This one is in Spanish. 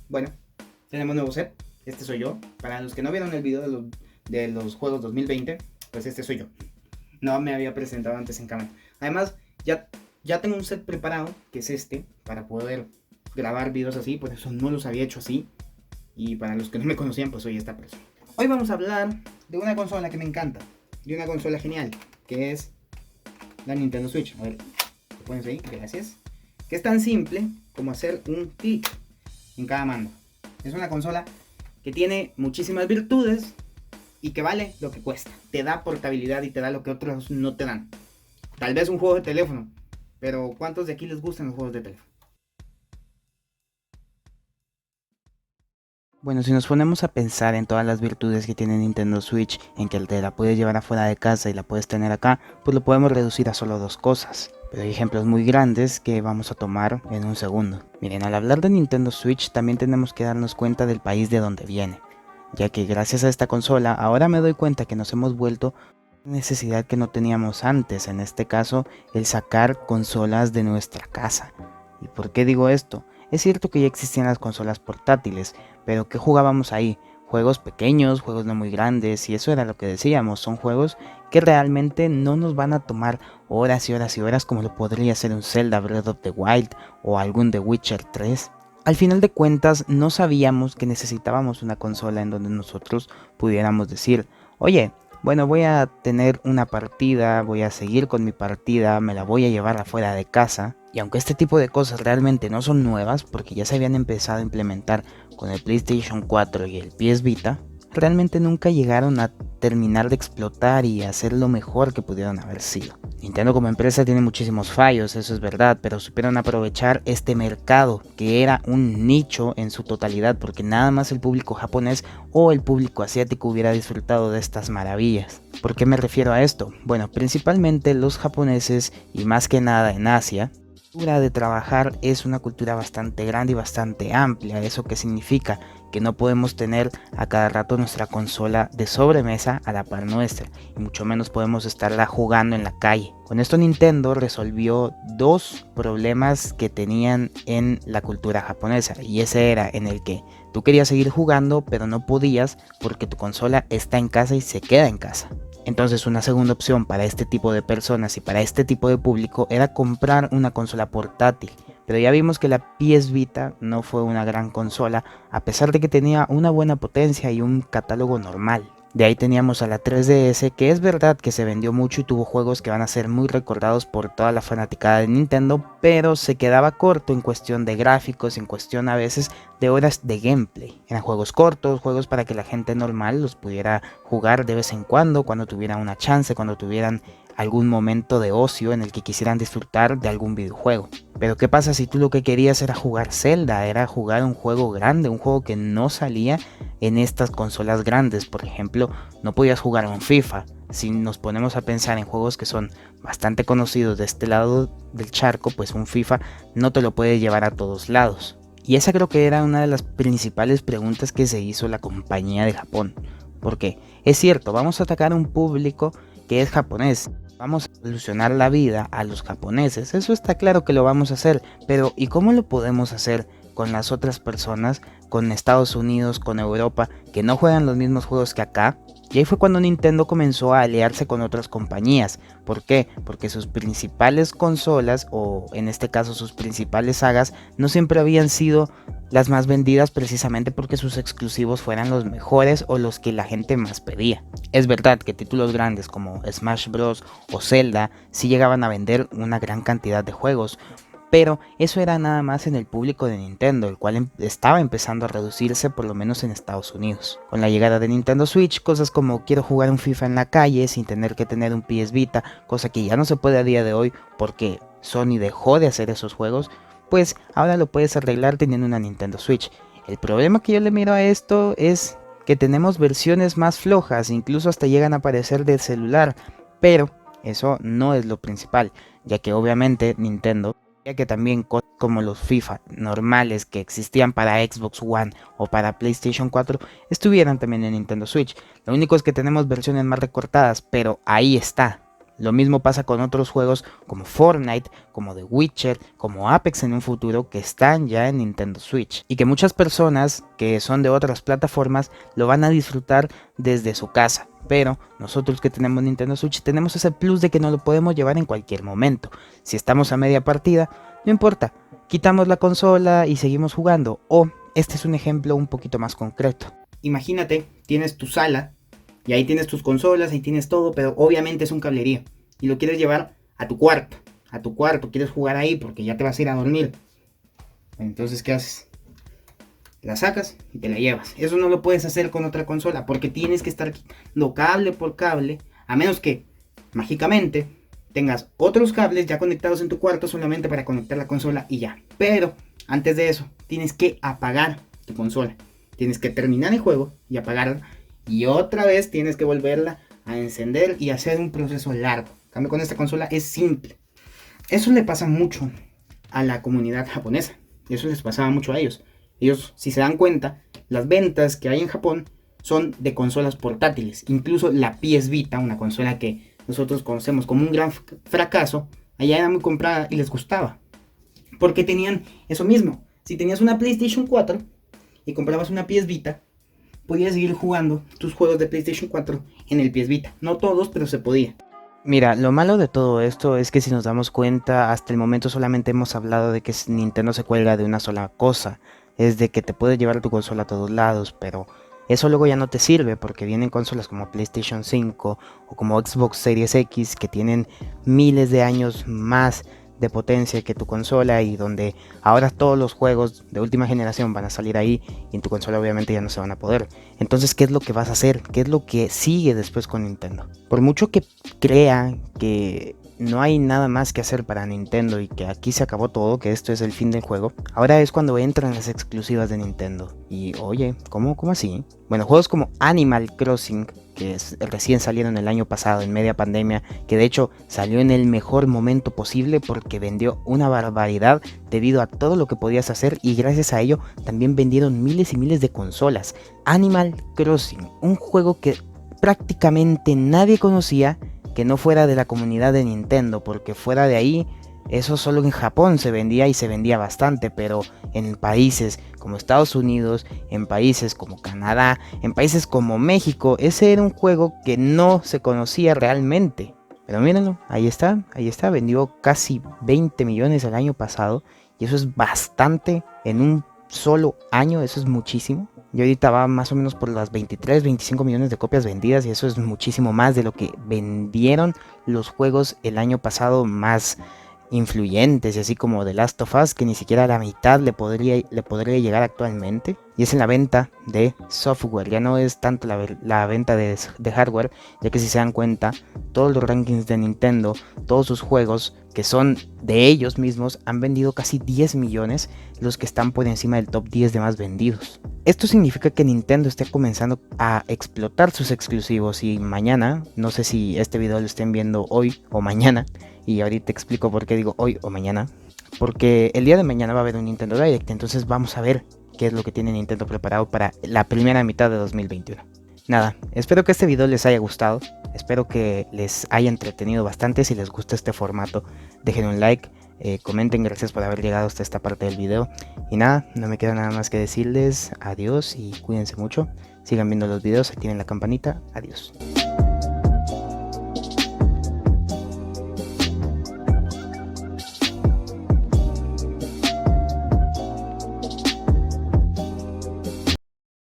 Bueno, tenemos nuevo set. Este soy yo. Para los que no vieron el video de los juegos 2020, pues este soy yo. No me había presentado antes en cámara. Además, ya tengo un set preparado, que es este, para poder grabar videos así. Por eso no los había hecho así. Y para los que no me conocían, pues hoy está preso. Hoy vamos a hablar de una consola que me encanta. De una consola genial, que es la Nintendo Switch. A ver, lo pones ahí, gracias. Que es tan simple como hacer un clic en cada mando. Es una consola que tiene muchísimas virtudes y que vale lo que cuesta. Te da portabilidad y te da lo que otros no te dan. Tal vez un juego de teléfono, pero ¿cuántos de aquí les gustan los juegos de teléfono? Bueno, si nos ponemos a pensar en todas las virtudes que tiene Nintendo Switch, en que te la puedes llevar afuera de casa y la puedes tener acá, pues lo podemos reducir a solo dos cosas. Pero hay ejemplos muy grandes que vamos a tomar en un segundo. Miren, al hablar de Nintendo Switch también tenemos que darnos cuenta del país de donde viene, ya que gracias a esta consola ahora me doy cuenta que nos hemos vuelto una necesidad que no teníamos antes, en este caso el sacar consolas de nuestra casa. ¿Y por qué digo esto? Es cierto que ya existían las consolas portátiles, pero ¿qué jugábamos ahí? Juegos pequeños, juegos no muy grandes, y eso era lo que decíamos, son juegos que realmente no nos van a tomar horas y horas y horas como lo podría ser un Zelda Breath of the Wild o algún The Witcher 3. Al final de cuentas no sabíamos que necesitábamos una consola en donde nosotros pudiéramos decir, oye, bueno, voy a tener una partida, voy a seguir con mi partida, me la voy a llevar afuera de casa. Y aunque este tipo de cosas realmente no son nuevas, porque ya se habían empezado a implementar con el PlayStation 4 y el PS Vita, realmente nunca llegaron a terminar de explotar y hacer lo mejor que pudieron haber sido. Nintendo como empresa tiene muchísimos fallos, eso es verdad, pero supieron aprovechar este mercado, que era un nicho en su totalidad, porque nada más el público japonés o el público asiático hubiera disfrutado de estas maravillas. ¿Por qué me refiero a esto? Bueno, principalmente los japoneses y más que nada en Asia, la cultura de trabajar es una cultura bastante grande y bastante amplia. ¿Eso qué significa? Que no podemos tener a cada rato nuestra consola de sobremesa a la par nuestra, y mucho menos podemos estarla jugando en la calle. Con esto Nintendo resolvió dos problemas que tenían en la cultura japonesa, y ese era en el que tú querías seguir jugando pero no podías porque tu consola está en casa y se queda en casa. Entonces una segunda opción para este tipo de personas y para este tipo de público era comprar una consola portátil. Pero ya vimos que la PS Vita no fue una gran consola, a pesar de que tenía una buena potencia y un catálogo normal. De ahí teníamos a la 3DS, que es verdad que se vendió mucho y tuvo juegos que van a ser muy recordados por toda la fanaticada de Nintendo, pero se quedaba corto en cuestión de gráficos, en cuestión a veces de horas de gameplay. Eran juegos cortos, juegos para que la gente normal los pudiera jugar de vez en cuando tuvieran una chance, cuando tuvieran algún momento de ocio en el que quisieran disfrutar de algún videojuego. Pero ¿qué pasa si tú lo que querías era jugar Zelda, era jugar un juego grande, un juego que no salía en estas consolas grandes? Por ejemplo, no podías jugar un FIFA. Si nos ponemos a pensar en juegos que son bastante conocidos de este lado del charco, pues un FIFA no te lo puede llevar a todos lados. Y esa creo que era una de las principales preguntas que se hizo la compañía de Japón. Porque es cierto, vamos a atacar a un público que es japonés. Vamos a solucionar la vida a los japoneses, eso está claro que lo vamos a hacer, pero ¿y cómo lo podemos hacer con las otras personas, con Estados Unidos, con Europa, que no juegan los mismos juegos que acá? Y ahí fue cuando Nintendo comenzó a aliarse con otras compañías. ¿Por qué? Porque sus principales consolas, o en este caso sus principales sagas, no siempre habían sido las más vendidas precisamente porque sus exclusivos fueran los mejores o los que la gente más pedía. Es verdad que títulos grandes como Smash Bros. O Zelda sí llegaban a vender una gran cantidad de juegos, pero eso era nada más en el público de Nintendo, el cual estaba empezando a reducirse por lo menos en Estados Unidos. Con la llegada de Nintendo Switch, cosas como quiero jugar un FIFA en la calle sin tener que tener un PS Vita, cosa que ya no se puede a día de hoy porque Sony dejó de hacer esos juegos, pues ahora lo puedes arreglar teniendo una Nintendo Switch. El problema que yo le miro a esto es que tenemos versiones más flojas, incluso hasta llegan a aparecer de celular, pero eso no es lo principal, ya que obviamente Nintendo que también cosas como los FIFA normales que existían para Xbox One o para PlayStation 4 estuvieran también en Nintendo Switch. Lo único es que tenemos versiones más recortadas, pero ahí está. Lo mismo pasa con otros juegos como Fortnite, como The Witcher, como Apex en un futuro, que están ya en Nintendo Switch y que muchas personas que son de otras plataformas lo van a disfrutar desde su casa. Pero nosotros que tenemos Nintendo Switch tenemos ese plus de que no lo podemos llevar en cualquier momento. Si estamos a media partida, no importa, quitamos la consola y seguimos jugando. O este es un ejemplo un poquito más concreto. Imagínate, tienes tu sala y ahí tienes tus consolas, ahí tienes todo, pero obviamente es un cablerío y lo quieres llevar a tu cuarto. A tu cuarto, quieres jugar ahí porque ya te vas a ir a dormir. Entonces, ¿qué haces? La sacas y te la llevas. Eso no lo puedes hacer con otra consola porque tienes que estar quitando cable por cable, a menos que mágicamente tengas otros cables ya conectados en tu cuarto solamente para conectar la consola y ya. Pero antes de eso, tienes que apagar tu consola. Tienes que terminar el juego y apagarla. Y otra vez tienes que volverla a encender y hacer un proceso largo. En cambio, con esta consola es simple. Eso le pasa mucho a la comunidad japonesa. Y eso les pasaba mucho a ellos. Ellos, si se dan cuenta, las ventas que hay en Japón son de consolas portátiles. Incluso la PS Vita, una consola que nosotros conocemos como un gran fracaso, allá era muy comprada y les gustaba. Porque tenían eso mismo. Si tenías una PlayStation 4 y comprabas una PS Vita, podías seguir jugando tus juegos de PlayStation 4 en el PS Vita. No todos, pero se podía. Mira, lo malo de todo esto es que si nos damos cuenta, hasta el momento solamente hemos hablado de que Nintendo se cuelga de una sola cosa. Es de que te puedes llevar tu consola a todos lados, pero eso luego ya no te sirve porque vienen consolas como PlayStation 5 o como Xbox Series X que tienen miles de años más de potencia que tu consola y donde ahora todos los juegos de última generación van a salir ahí y en tu consola obviamente ya no se van a poder. Entonces, ¿qué es lo que vas a hacer? ¿Qué es lo que sigue después con Nintendo? Por mucho que crea que no hay nada más que hacer para Nintendo y que aquí se acabó todo, que esto es el fin del juego, ahora es cuando entran las exclusivas de Nintendo. Y oye, ¿cómo así? Bueno, juegos como Animal Crossing, que recién salieron el año pasado en media pandemia, que de hecho salió en el mejor momento posible porque vendió una barbaridad debido a todo lo que podías hacer y gracias a ello también vendieron miles y miles de consolas. Animal Crossing, un juego que prácticamente nadie conocía que no fuera de la comunidad de Nintendo, porque fuera de ahí, eso solo en Japón se vendía y se vendía bastante, pero en países como Estados Unidos, en países como Canadá, en países como México, ese era un juego que no se conocía realmente. Pero mírenlo, ahí está, vendió casi 20 millones el año pasado, y eso es bastante en un solo año, eso es muchísimo. Y ahorita va más o menos por las 23, 25 millones de copias vendidas y eso es muchísimo más de lo que vendieron los juegos el año pasado más influyentes y así como The Last of Us, que ni siquiera a la mitad le podría llegar actualmente. Y es en la venta de software, ya no es tanto la venta de hardware, ya que si se dan cuenta, todos los rankings de Nintendo, todos sus juegos que son de ellos mismos, han vendido casi 10 millones, los que están por encima del top 10 de más vendidos. Esto significa que Nintendo está comenzando a explotar sus exclusivos y mañana, no sé si este video lo estén viendo hoy o mañana, y ahorita explico por qué digo hoy o mañana, porque el día de mañana va a haber un Nintendo Direct, entonces vamos a ver qué es lo que tiene Nintendo preparado para la primera mitad de 2021. Nada, espero que este video les haya gustado, espero que les haya entretenido bastante. Si les gusta este formato, dejen un like, comenten, gracias por haber llegado hasta esta parte del video. Y nada, no me queda nada más que decirles adiós y cuídense mucho. Sigan viendo los videos, activen la campanita, adiós.